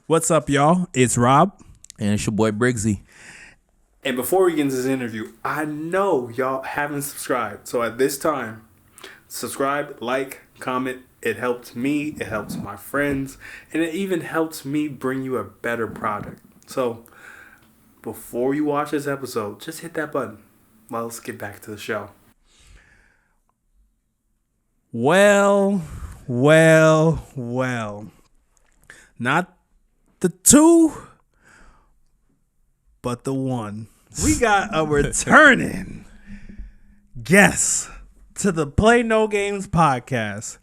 What's up, y'all? It's Rob. And it's your boy Briggzzy. And before we get into this interview, I know y'all haven't subscribed. So at this time, subscribe, like, comment. It helps me, it helps my friends, and it even helps me bring you a better product. So before you watch this episode, just hit that button. Well, let's get back to the show. Well. Not the two, but the one. We got a returning guest to the Play No Games podcast.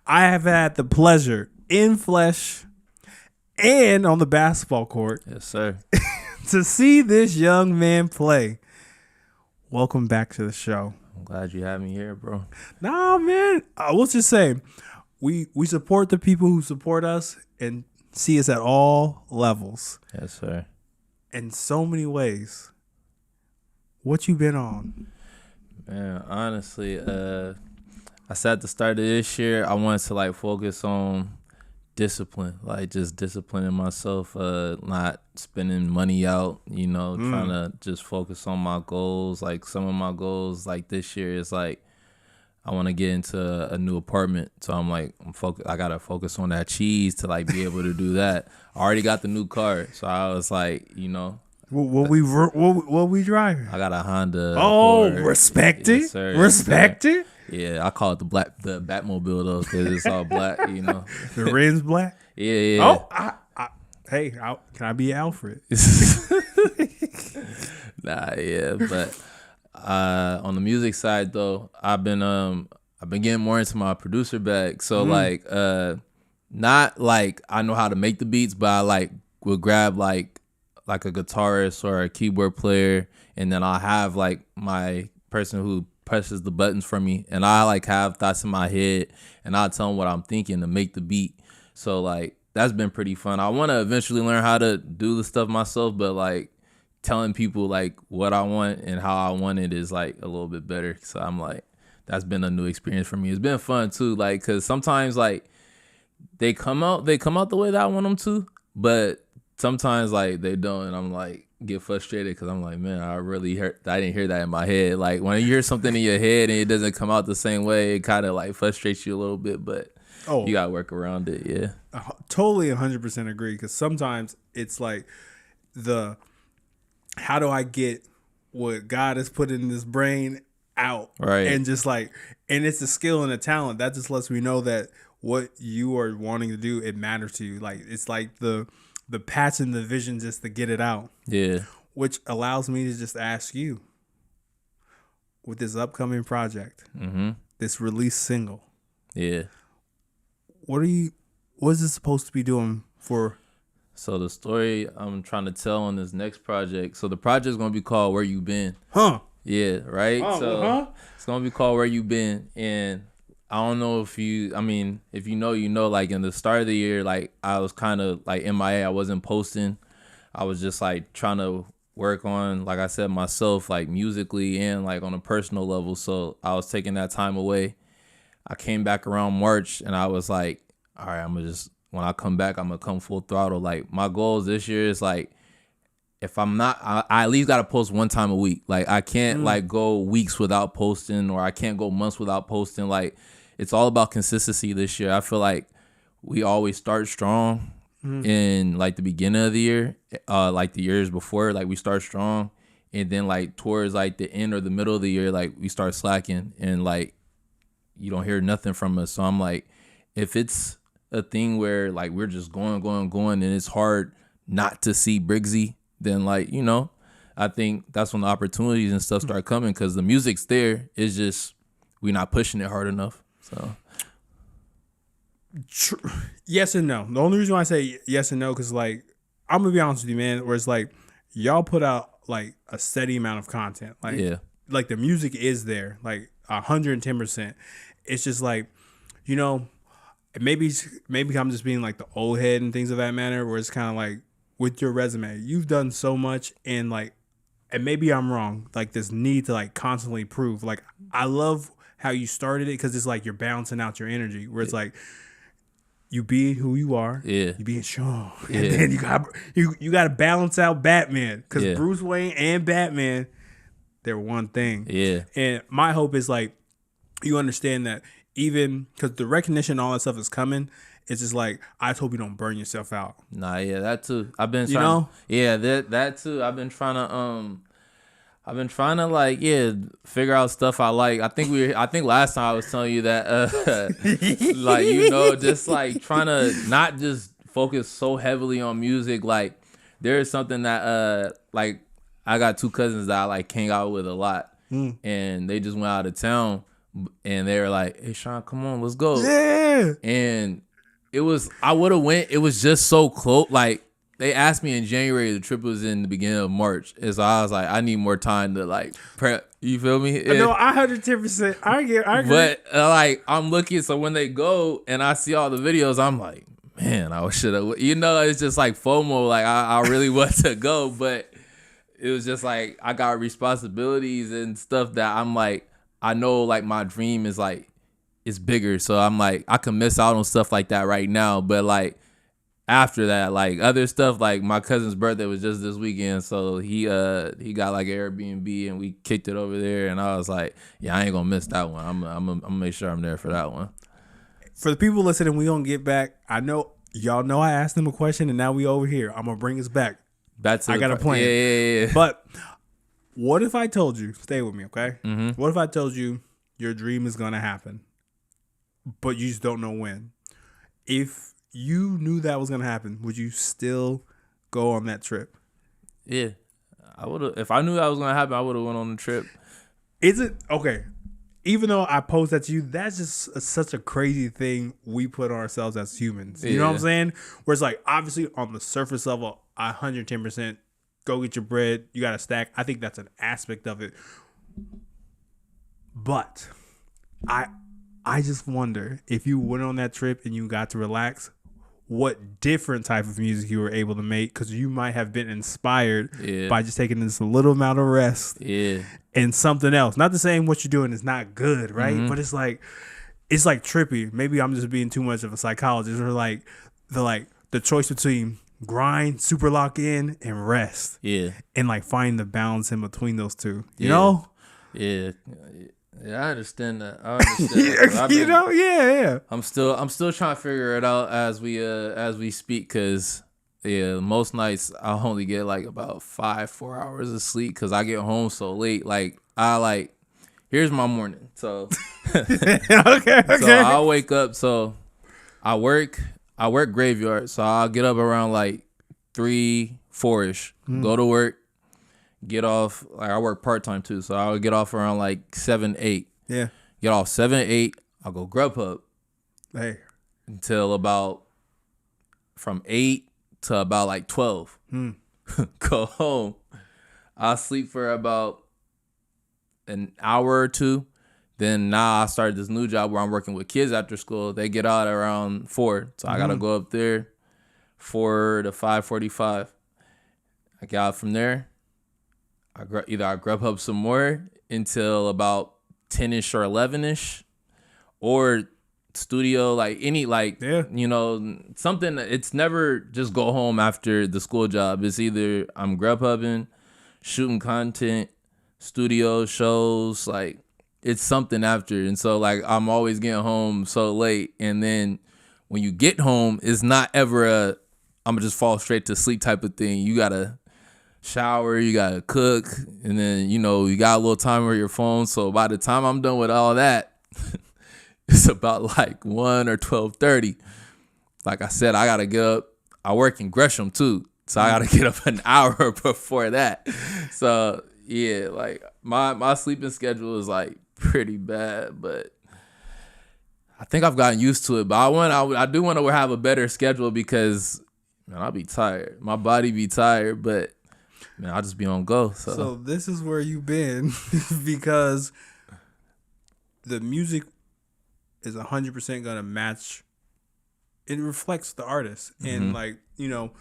I have had the pleasure in flesh and on the basketball court. Yes, sir. To see this young man play. Welcome back to the show. I'm glad you had me here, bro. Nah, man. I will just say, we support the people who support us and see us at all levels. Yes, sir. In so many ways. What you been on? Man, honestly, I said at the start of this year, I wanted to focus on discipline, just disciplining myself, not spending money out, trying to just focus on my goals. Some of my goals this year is I want to get into a new apartment. So I got to focus on that cheese to be able to do that. I already got the new car. So I was What we driving? I got a Honda. Oh, Accord. respect it. Yes, sir. Respect it. Yeah, I call it the Batmobile though, because it's all black. The rims black. Yeah. Oh, can I be Alfred? Nah, yeah, but on the music side though, I've been getting more into my producer bag. So not I know how to make the beats, but I would grab like a guitarist or a keyboard player, and then I'll have my person who presses the buttons for me, and I have thoughts in my head, and I'll tell them what I'm thinking to make the beat. So that's been pretty fun. I want to eventually learn how to do the stuff myself, but telling people what I want and how I want it is a little bit better. So I'm that's been a new experience for me. It's been fun too, because sometimes they come out the way that I want them to, but sometimes they don't, and I'm get frustrated because I'm man, I didn't hear that in my head. When you hear something in your head and it doesn't come out the same way, it kind of frustrates you a little bit, but you gotta work around it. Yeah, totally 100% agree, because sometimes it's how do I get what God has put in this brain out, right? And just and it's a skill and a talent that just lets me know that what you are wanting to do, it matters to you. It's the passion, the vision, just to get it out. Yeah. Which allows me to just ask you, with this upcoming project, this release single. Yeah. What is it supposed to be doing for? So the story I'm trying to tell on this next project. So the project's gonna be called Where You Been. Huh? Yeah. Right. It's gonna be called Where You Been, and I don't know if you know, in the start of the year, I was kind of MIA. I wasn't posting. I was just trying to work on, I said, myself, musically and on a personal level. So I was taking that time away. I came back around March, and I was all right, when I come back, I'm gonna come full throttle. My goals this year is if I'm not, I at least got to post one time a week. I can't go weeks without posting, or I can't go months without posting. It's all about consistency this year. I feel we always start strong in the beginning of the year, the years before, we start strong, and then towards the end or the middle of the year, we start slacking, and you don't hear nothing from us. So I'm if it's a thing where we're just going, and it's hard not to see Briggzzy, then I think that's when the opportunities and stuff start coming, because the music's there. It's just we're not pushing it hard enough. So yes and no. The only reason why I say yes and no, because I'm gonna be honest with you, man, where it's y'all put out a steady amount of content. Yeah. The music is there, 110%. It's just maybe I'm just being the old head and things of that manner, where it's kind of with your resume, you've done so much, and and maybe I'm wrong, this need to constantly prove. I love how you started it, because it's you're balancing out your energy, where it's you being who you are. Yeah. You being strong. Yeah. And then you got to balance out Batman, because Yeah. Bruce Wayne and Batman, they're one thing. Yeah. And my hope is like you understand that, even because the recognition and all that stuff is coming. It's just like, I just hope you don't burn yourself out. Nah, yeah, that too. I've been trying. You know? Yeah, that too. I've been trying to like, yeah, figure out stuff I like. I think last time I was telling you that like, you know, just like trying to not just focus so heavily on music. Like, there is something that like, I got two cousins that I like hang out with a lot, and they just went out of town, and they were like, "Hey Sean, come on, let's go." Yeah. And I would have went. It was just so close. Like, they asked me in January. The trip was in the beginning of March. And so I was like, I need more time to like prep. You feel me? No, 110%. I agree. But like, I'm looking. So when they go and I see all the videos, I'm like, man, I should have. You know, it's just like FOMO. Like, I really want to go, but it was just like, I got responsibilities and stuff that I'm like, I know like my dream is like, it's bigger. So I'm like, I can miss out on stuff like that right now. But like, after that, like other stuff, like my cousin's birthday was just this weekend. So he got like Airbnb and we kicked it over there. And I was like, yeah, I ain't gonna miss that one. I'm gonna make sure I'm there for that one. For the people listening, we gonna get back. I know y'all know I asked them a question and now we over here. I'm gonna bring us back. I got a plan. Yeah. But what if I told you, stay with me, okay? Mm-hmm. What if I told you your dream is gonna happen, but you just don't know when? If you knew that was gonna happen, would you still go on that trip? Yeah, I would have. If I knew that was gonna happen, I would have went on the trip. Is it okay? Even though I posed that to you, that's just such a crazy thing we put on ourselves as humans. You know what I'm saying? Where it's like, obviously on the surface level, 110%, go get your bread. You got to stack. I think that's an aspect of it. But I just wonder, if you went on that trip and you got to relax, what different type of music you were able to make, because you might have been inspired by just taking this little amount of rest and something else. Not the saying what you're doing is not good, right? Mm-hmm. But it's like trippy. Maybe I'm just being too much of a psychologist, or like the choice between grind, super lock in, and rest. Yeah. And like find the balance in between those two. You know? Yeah. Yeah, I understand that. Yeah. I'm still trying to figure it out as we speak, because most nights I only get like about 4 hours of sleep because I get home so late. Like, here's my morning. So okay. So I'll wake up. So I work graveyard. So I'll get up around like 3, 4ish. Go to work. Get off, like I work part-time too, so I'll get off around like 7, 8. Yeah. Get off 7, 8. I'll go Grubhub. Hey. Until about, from 8 to about like 12. Go home. I'll sleep for about an hour or two. Then now I started this new job where I'm working with kids after school. They get out around 4. So I got to go up there 4 to 5:45. I get out from there. I Grubhub some more until about 10ish or 11ish, or studio, like any, like, you know, something. It's never just go home after the school job. It's either I'm Grubhubbing, shooting content, studio shows, like it's something after. And so like I'm always getting home so late, and then when you get home, it's not ever I'm gonna just fall straight to sleep type of thing. You gotta shower, you gotta cook, and then, you know, you got a little time on your phone. So by the time I'm done with all that, it's about like 1 or 12:30. Like I said, I gotta get up. I work in Gresham too, so I gotta get up an hour before that. So yeah, like my sleeping schedule is like pretty bad, but I think I've gotten used to it. But I do want to have a better schedule, because man, I'll be tired. My body be tired, but man, I'll just be on go. So this is where you've been, because the music is 100% gonna match. It reflects the artist, and like, you know,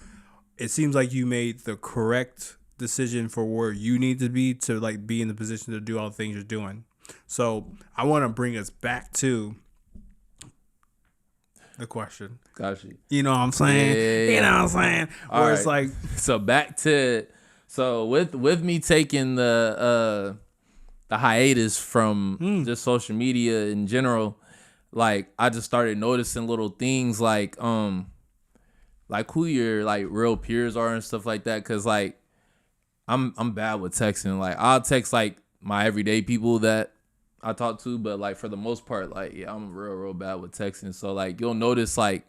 it seems like you made the correct decision for where you need to like be in the position to do all the things you're doing. So I want to bring us back to the question. Got you. You know what I'm saying? Yeah. You know what I'm saying? Where it's like, so back to with me taking the hiatus from just social media in general, like I just started noticing little things like who your like real peers are and stuff like that. Cause like I'm bad with texting. Like I'll text like my everyday people that I talk to, but like for the most part, like yeah, I'm real bad with texting. So like you'll notice like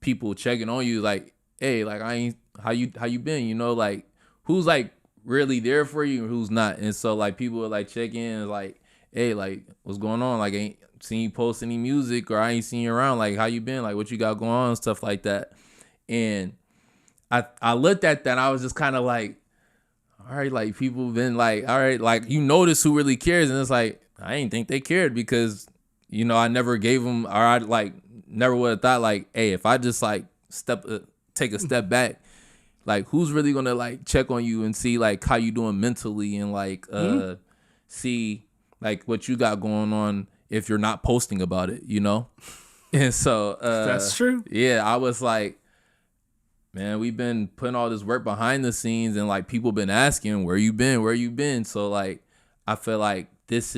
people checking on you, like, hey, like I ain't how you been, you know, like who's like really there for you and who's not. And so like people will like check in like, hey, like what's going on? Like I ain't seen you post any music or I ain't seen you around. Like how you been? Like what you got going on and stuff like that. And I looked at that and I was just kind of like, all right, like people been like, all right, like you notice who really cares. And it's like, I didn't think they cared because, you know, I never gave them, or I like never would have thought like, hey, if I just like take a step back, like who's really gonna like check on you and see like how you doing mentally and like see like what you got going on if you're not posting about it, you know? And so that's true. Yeah, I was like, man, we've been putting all this work behind the scenes and like people been asking where you been. So like I feel like this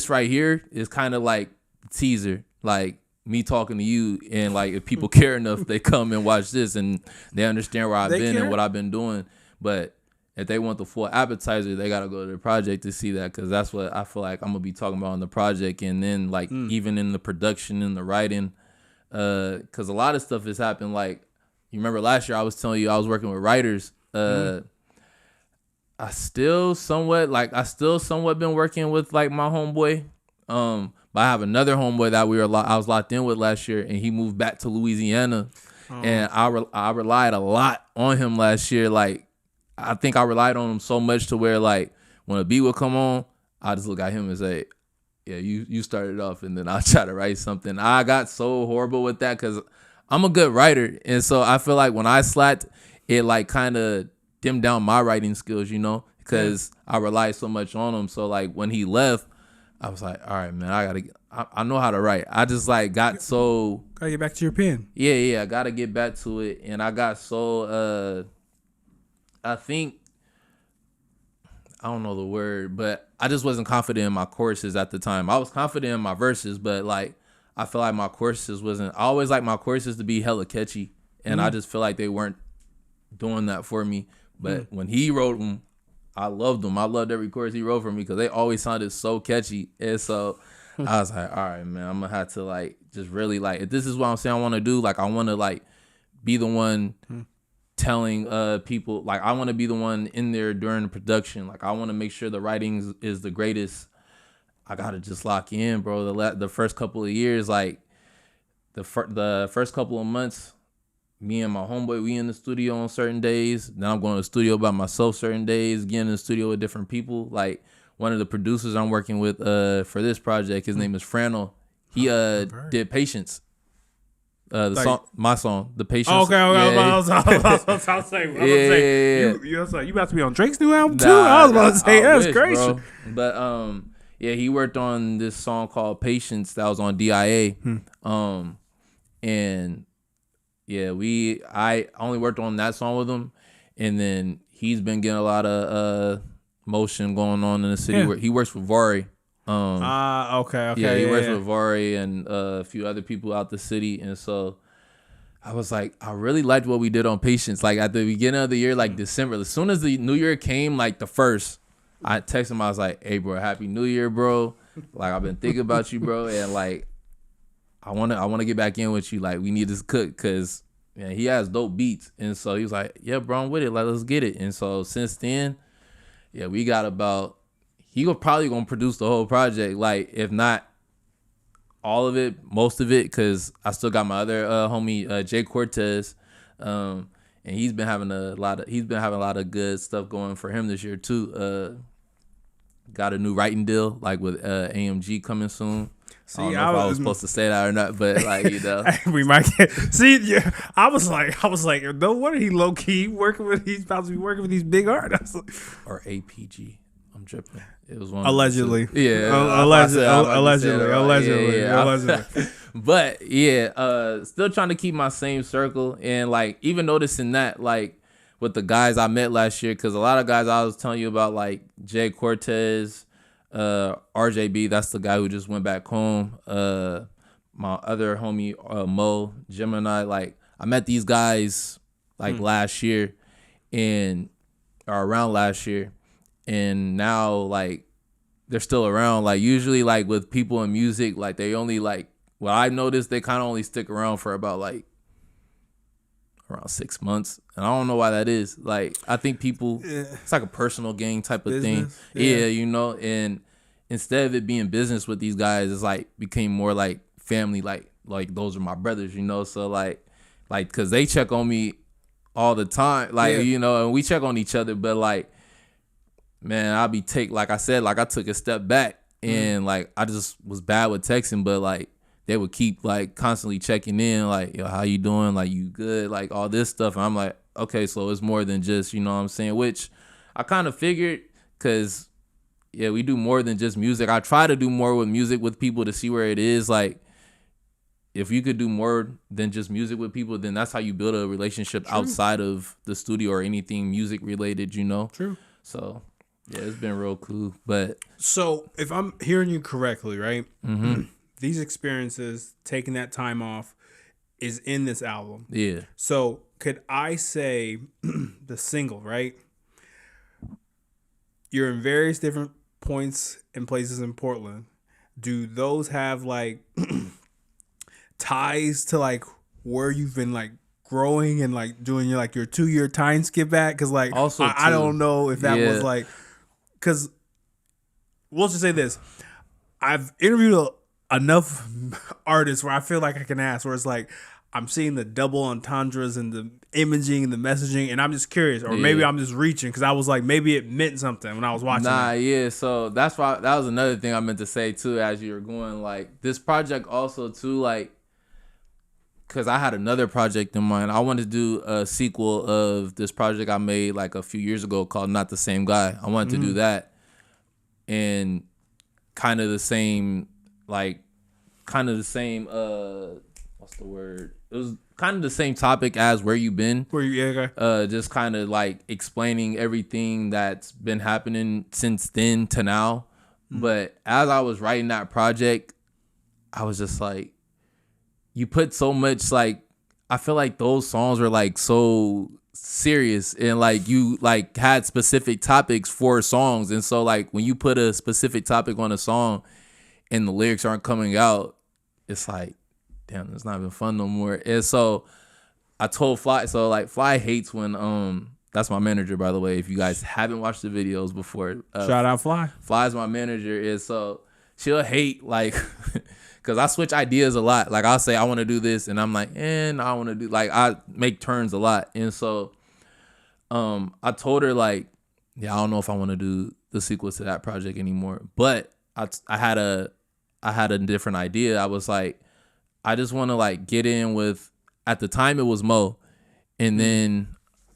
right here is kind of like the teaser, like me talking to you, and like if people care enough, they come and watch this and they understand where I've been and what I've been doing. But if they want the full appetizer, they gotta go to the project to see that, because that's what I feel like I'm gonna be talking about on the project, and then like even in the production and the writing, because a lot of stuff has happened. Like you remember last year I was telling you I was working with writers. I still somewhat been working with like my homeboy. But I have another homeboy that I was locked in with last year, and he moved back to Louisiana. And I relied a lot on him last year. Like I think I relied on him so much to where like when a beat would come on, I just look at him and say, yeah, you started off, and then I'll try to write something. I got so horrible with that because I'm a good writer, and so I feel like when I slacked, it like kind of dimmed down my writing skills, you know, because I relied so much on him. So like when he left, I was like, all right, man, I know how to write. I just like gotta get back to your pen. Yeah, I gotta get back to it. And I got I think, I don't know the word, but I just wasn't confident in my choruses at the time. I was confident in my verses, but like I feel like my choruses wasn't. I always like my choruses to be hella catchy, and I just feel like they weren't doing that for me. But when he wrote them, I loved them. I loved every chorus he wrote for me because they always sounded so catchy. And so I was like, all right, man, I'm gonna have to like just really like, if this is what I'm saying I want to do, like I want to like be the one telling people, like I want to be the one in there during the production. Like I want to make sure the writing is the greatest. I gotta just lock in, bro. The first couple of years, like the first couple of months, me and my homeboy, we in the studio on certain days. Then I'm going to the studio by myself certain days, getting in the studio with different people. Like one of the producers I'm working with for this project, his name is Franel. He did Patience. My song, The Patience. Oh, okay. I was saying, you about to be on Drake's new album too? I was about to say, that's crazy. Bro. But yeah, he worked on this song called Patience that was on DIA. And yeah, I only worked on that song with him, and then he's been getting a lot of motion going on in the city. Where he works with Vari. Okay. Yeah, he works with Vari and a few other people out the city, and so I was like, I really liked what we did on Patience. Like at the beginning of the year, like December, as soon as the New Year came, like the first, I texted him. I was like, hey, bro, Happy New Year, bro. Like I've been thinking about you, bro, and like I wanna get back in with you. Like we need this cook because he has dope beats. And so he was like, yeah, bro, I'm with it. Like let's get it. And so since then, yeah, we got about, he was probably gonna produce the whole project. Like if not all of it, most of it, because I still got my other homie Jay Cortez, and he's been having a lot of good stuff going for him this year too. Got a new writing deal like with AMG coming soon. See, I don't know if I was supposed to say that or not, but like, you know, we might get. See, yeah, I was like, no wonder he low key working with. He's about to be working with these big artists. Or APG. I'm tripping. It was one allegedly. Yeah, allegedly. But yeah, still trying to keep my same circle, and like even noticing that like with the guys I met last year, because a lot of guys I was telling you about, like Jay Cortez, RJB, that's the guy who just went back home. My other homie Mo, Gemini, like I met these guys like last year, or around last year, and now like they're still around. Like usually like with people in music, like they only like, what I noticed, they kind of only stick around for about like around 6 months, and I don't know why that is. Like I think people, it's like a personal gain type of business thing. Yeah, you know, and instead of it being business with these guys, it's like became more like family. Like those are my brothers, you know. So like because they check on me all the time, like you know, and we check on each other. But like, man, like I said, like I took a step back, and like I just was bad with texting, but like they would keep like constantly checking in, like, yo, how you doing? Like, you good? Like all this stuff. And I'm like, okay, so it's more than just, you know what I'm saying? Which I kind of figured, because yeah, we do more than just music. I try to do more with music with people to see where it is. Like, if you could do more than just music with people, then that's how you build a relationship outside of the studio or anything music related, you know? True. So yeah, it's been real cool. But so if I'm hearing you correctly, right? These experiences, taking that time off, is in this album. Yeah. So could I say the single, right? You're in various different points and places in Portland. Do those have like ties to like where you've been like growing and like doing your 2-year time skip back? Because like also I don't know if that was like, because we'll just say this. I've interviewed enough artists where I feel like I can ask, where it's like I'm seeing the double entendres and the imaging and the messaging, and I'm just curious, or maybe I'm just reaching, because I was like, maybe it meant something when I was watching it. So that's why, that was another thing I meant to say too as you were going, like this project also too, like, because I had another project in mind. I wanted to do a sequel of this project I made like a few years ago called Not the Same Guy. I wanted to do that, and kind of the same what's the word? It was kind of the same topic as Where You Been. Just kind of like explaining everything that's been happening since then to now. But as I was writing that project, I was just like, you put so much, like, I feel like those songs were like so serious, and like you like had specific topics for songs. And so like when you put a specific topic on a song and the lyrics aren't coming out, it's like, damn, it's not even fun no more. And so I told Fly, so like Fly hates when that's my manager, by the way, if you guys haven't watched the videos before. Shout out Fly. Fly's my manager, is so she'll hate like because I switch ideas a lot. Like I'll say I want to do this, and I'm like, and I want to do, like, I make turns a lot. And so I told her like, yeah, I don't know if I want to do the sequel to that project anymore. But I had a different idea. I was like, I just want to like get in with, at the time it was Mo, and then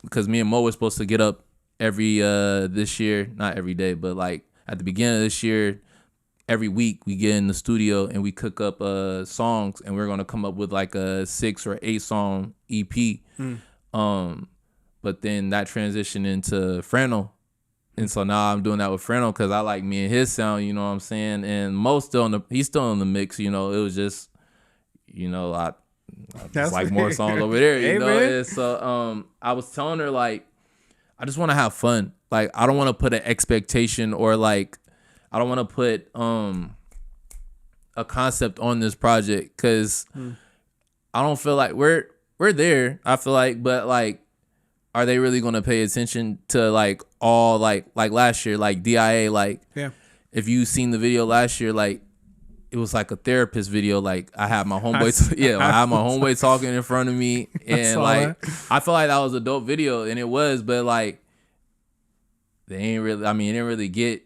because me and Mo were supposed to get up every this year, not every day, but like at the beginning of this year, every week we get in the studio and we cook up songs, and we're gonna come up with like a 6 or 8 song EP. But then that transitioned into Frano. And so now I'm doing that with Frano because I like me and his sound, you know what I'm saying? And Mo's he's still in the mix, you know. It was just, you know, I just like more songs over there, you know. And so I was telling her like, I just want to have fun. Like I don't want to put an expectation, or like I don't want to put a concept on this project, because I don't feel like we're there. I feel like, but like, are they really gonna pay attention to like all like last year, like DIA, like if you seen the video last year, like it was like a therapist video. Like I had my homeboy, I had my homeboy talking in front of me, and like I feel like that was a dope video, and it was, but like they ain't really. I mean, it didn't really get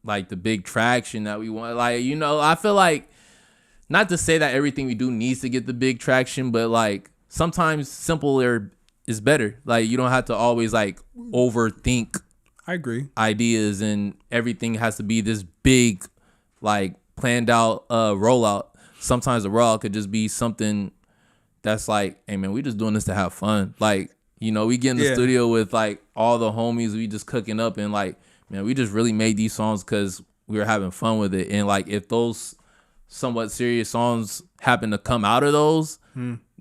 like the big traction that we want. Like, you know, I feel like, not to say that everything we do needs to get the big traction, but like sometimes simpler is better. Like you don't have to always like overthink I agree. ideas and everything has to be this big, like planned out rollout. Sometimes the rollout could just be something that's like, hey man, we just doing this to have fun. Like, you know, we get in the studio with like all the homies, we just cooking up and like, man, we just really made these songs because we were having fun with it. And like, if those somewhat serious songs happen to come out of those,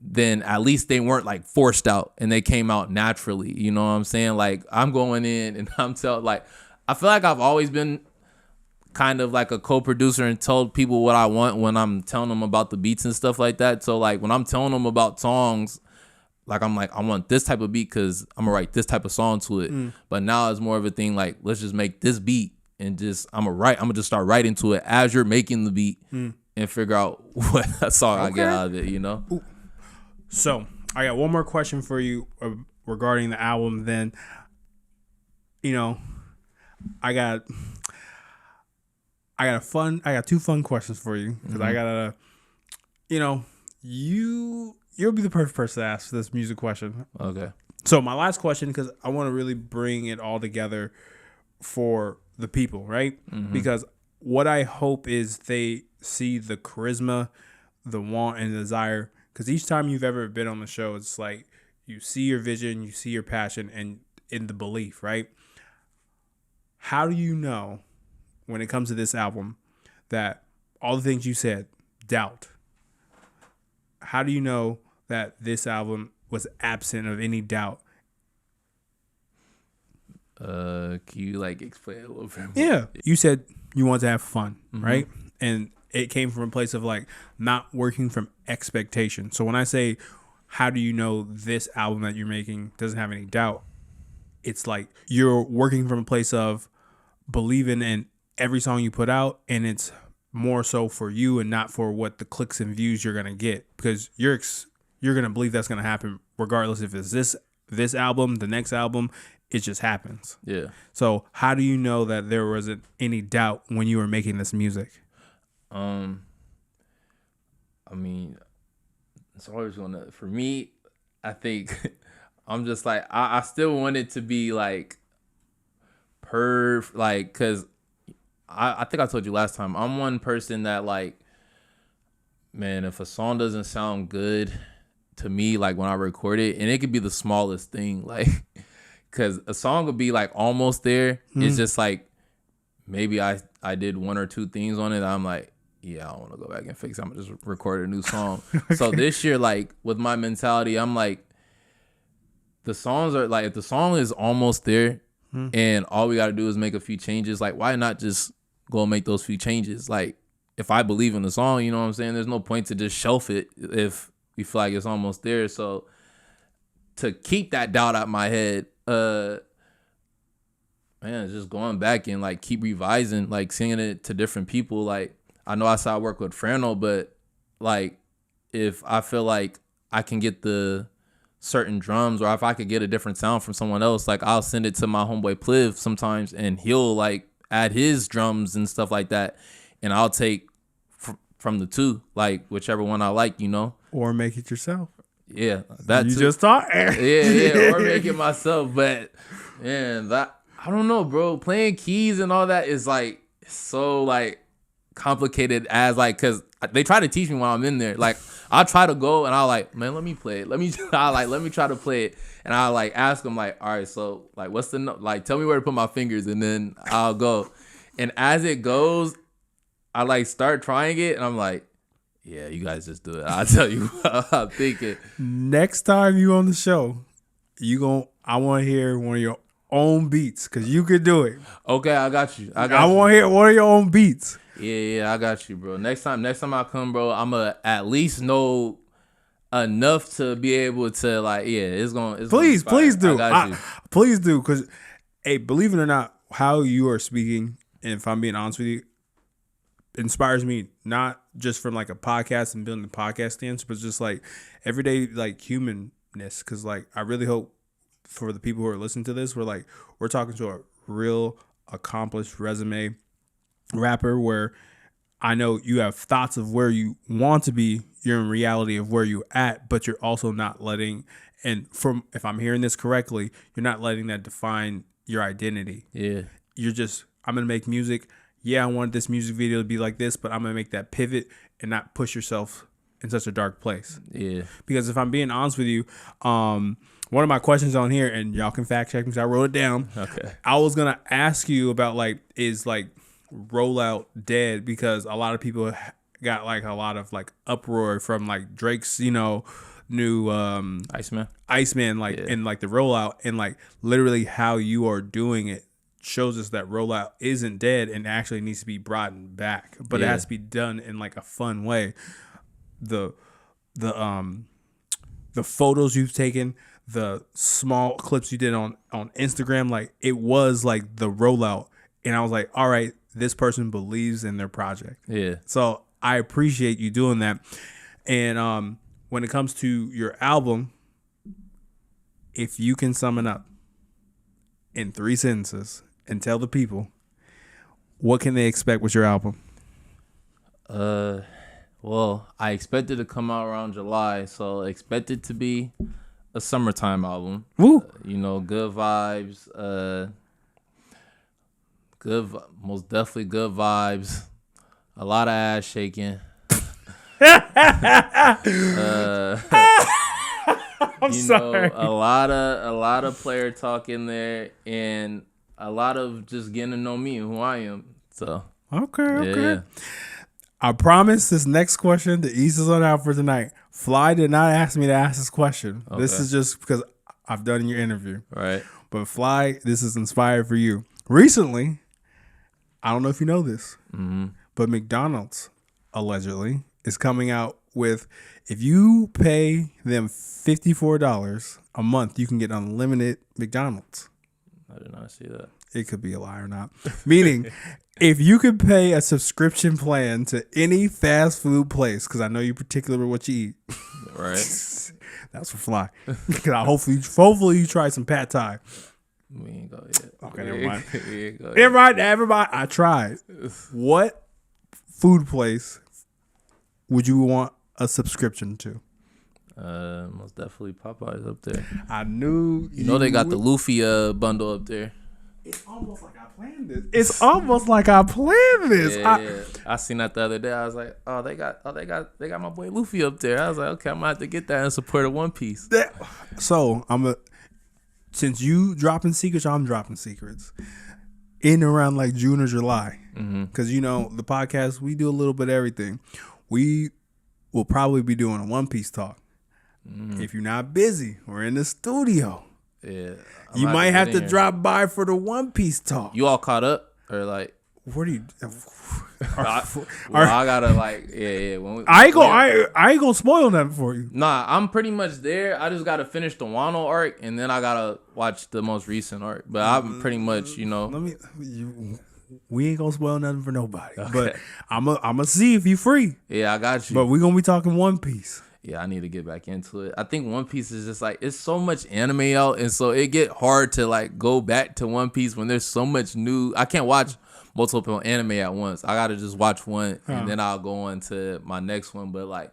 then at least they weren't like forced out and they came out naturally. You know what I'm saying? Like, I'm going in and I'm telling, like, I feel like I've always been kind of like a co-producer and told people what I want when I'm telling them about the beats and stuff like that. So like when I'm telling them about songs, like I'm like, I want this type of beat because I'm gonna write this type of song to it. But now it's more of a thing like, let's just make this beat and just I'm gonna just start writing to it as you're making the beat and figure out what song I get out of it, you know? Ooh. So I got one more question for you regarding the album. Then, you know, I got two fun questions for you because I gotta, you know, you'll be the perfect person to ask this music question. Okay. So my last question, because I want to really bring it all together for the people, right? Because what I hope is they see the charisma, the want, and the desire. Because each time you've ever been on the show, it's like you see your vision, you see your passion, and in the belief, right? How do you know when it comes to this album that all the things you said, doubt, how do you know that this album was absent of any doubt? Can you like explain a little bit more? Yeah. You said you want to have fun, right? And it came from a place of like not working from expectation. So when I say, how do you know this album that you're making doesn't have any doubt? It's like you're working from a place of believing in every song you put out, and it's more so for you and not for what the clicks and views you're gonna get, because you're gonna believe that's gonna happen regardless if it's this album, the next album. It just happens. Yeah. So how do you know that there wasn't any doubt when you were making this music? I mean, it's always gonna, for me, I think I'm just like, I still want it to be like like, cause I think I told you last time, I'm one person that like, man, if a song doesn't sound good to me, like when I record it, and it could be the smallest thing, like, cause a song would be like almost there. It's just like, maybe I did one or two things on it. I'm like, yeah, I don't want to go back and fix it. I'm gonna just record a new song. Okay. So this year, like with my mentality, I'm like, the songs are like, if the song is almost there and all we got to do is make a few changes, like why not just go and make those few changes? Like if I believe in the song, you know what I'm saying? There's no point to just shelf it if we feel like it's almost there. So to keep that doubt out my head, man, it's just going back and like keep revising, like singing it to different people. Like I know I said I work with Frano, but like if I feel like I can get the certain drums, or if I could get a different sound from someone else, like I'll send it to my homeboy Pliv sometimes, and he'll like add his drums and stuff like that, and I'll take from the two, like whichever one I like, you know, or make it yourself. Yeah, that you too. Just thought. yeah, or make it myself. But man, that I don't know, bro. Playing keys and all that is like so like complicated, as like, because they try to teach me while I'm in there. Like I'll try to go and I'll like, man, let me play it. Let me try to play it. And I'll like ask them like, all right, so like what's the like, tell me where to put my fingers, and then I'll go. And as it goes, I like start trying it and I'm like, yeah, you guys just do it. I'll tell you what I'm thinking. Next time you on the show, I want to hear one of your own beats, because you could do it. Okay, I got you. I want to hear one of your own beats. Yeah, I got you, bro. Next time I come, bro, I'm going to at least know enough to be able to, like, yeah, it's going to Please do. I got you. Please do, because, hey, believe it or not, how you are speaking, and if I'm being honest with you, inspires me, not just from like a podcast and building the podcast stance, but just like everyday like humanness. Because like I really hope for the people who are listening to this, we're talking to a real accomplished resume rapper, where I know you have thoughts of where you want to be, you're in reality of where you at, but you're also not letting, and from, if I'm hearing this correctly, you're not letting that define your identity. Yeah. You're just, I'm going to make music. Yeah, I want this music video to be like this, but I'm going to make that pivot and not push yourself in such a dark place. Yeah. Because if I'm being honest with you, one of my questions on here, and y'all can fact check me because I wrote it down. Okay. I was going to ask you about like, is like rollout dead? Because a lot of people got like a lot of like uproar from like Drake's, you know, new Iceman like in like the rollout, and like literally how you are doing it shows us that rollout isn't dead and actually needs to be brought back, but it has to be done in like a fun way. The photos you've taken, the small clips you did on Instagram, like it was like the rollout, and I was like, all right, this person believes in their project. Yeah. So I appreciate you doing that. And when it comes to your album, if you can sum it up in 3 sentences and tell the people, what can they expect with your album? Well, I expect it to come out around July, so expect it to be a summertime album. Woo! You know, good vibes. Most definitely good vibes. A lot of ass shaking. I'm sorry. A lot of player talk in there, and a lot of just getting to know me and who I am. So okay. Yeah. I promise this next question, the ease is on out for tonight. Fly did not ask me to ask this question. Okay. This is just because I've done your interview. Right. But Fly, this is inspired for you. Recently, I don't know if you know this, but McDonald's allegedly is coming out with, if you pay them $54 a month, you can get unlimited McDonald's. I did not see that. It could be a lie or not. Meaning, if you could pay a subscription plan to any fast food place, because I know you're particular with what you eat. Right. That's for Fly. Hopefully you try some pad thai. We ain't go yet. Okay, never mind. We ain't go yet. Everybody, I tried. What food place would you want a subscription to? Most definitely Popeyes up there. I knew you know they got the Luffy bundle up there. It's almost like I planned this. Yeah. I seen that the other day. I was like, they got my boy Luffy up there. I was like, okay, I'm gonna have to get that and support a One Piece. So since you dropping secrets, I'm dropping secrets in around like June or July, because you know the podcast, we do a little bit of everything. We will probably be doing a One Piece talk. If you're not busy, we're in the studio. Yeah, you might have to drop by for the One Piece talk. You all caught up or like? What do you? I gotta like When I ain't gonna spoil nothing for you. Nah, I'm pretty much there. I just gotta finish the Wano arc, and then I gotta watch the most recent arc. But I'm pretty much, we ain't gonna spoil nothing for nobody. Okay. But I'm gonna see if you free. Yeah, I got you. But we gonna be talking One Piece. Yeah, I need to get back into it. I think One Piece is just like, it's so much anime out, and so it get hard to like go back to One Piece when there's so much new. I can't watch multiple anime at once. I gotta just watch one, and then I'll go on to my next one. But like,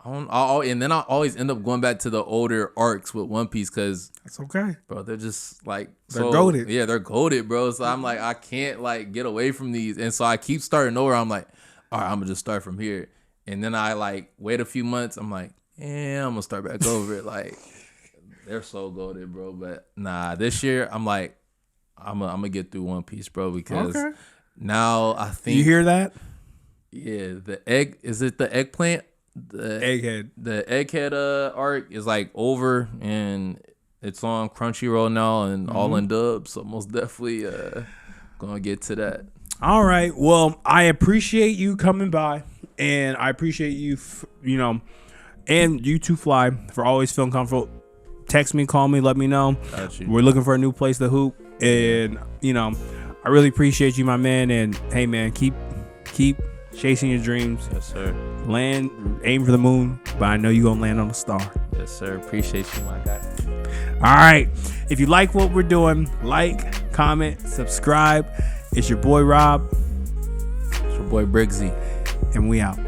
and then I'll always end up going back to the older arcs with One Piece because that's okay, bro. They're just like they're goated. Yeah, they're goated, bro. So I'm like, I can't like get away from these, and so I keep starting over. I'm like, all right, I'm gonna just start from here. And then I like wait a few months. I'm like, I'm gonna start back over it. Like, they're so goated, bro. But nah, this year I'm like, I'm gonna get through One Piece, bro, because now I think you hear that. Yeah, is it the eggplant? The egghead. The egghead arc is like over, and it's on Crunchyroll now and all in dubs. So most definitely gonna get to that. All right. Well, I appreciate you coming by. And I appreciate you, and you too, Fly, for always feeling comfortable. Text me, call me, let me know. We're looking for a new place to hoop. And, I really appreciate you, my man. And, hey, man, keep chasing your dreams. Yes, sir. Aim for the moon, but I know you're going to land on a star. Yes, sir. Appreciate you, my guy. All right. If you like what we're doing, like, comment, subscribe. It's your boy, Rob. It's your boy, Briggzzy. And we out.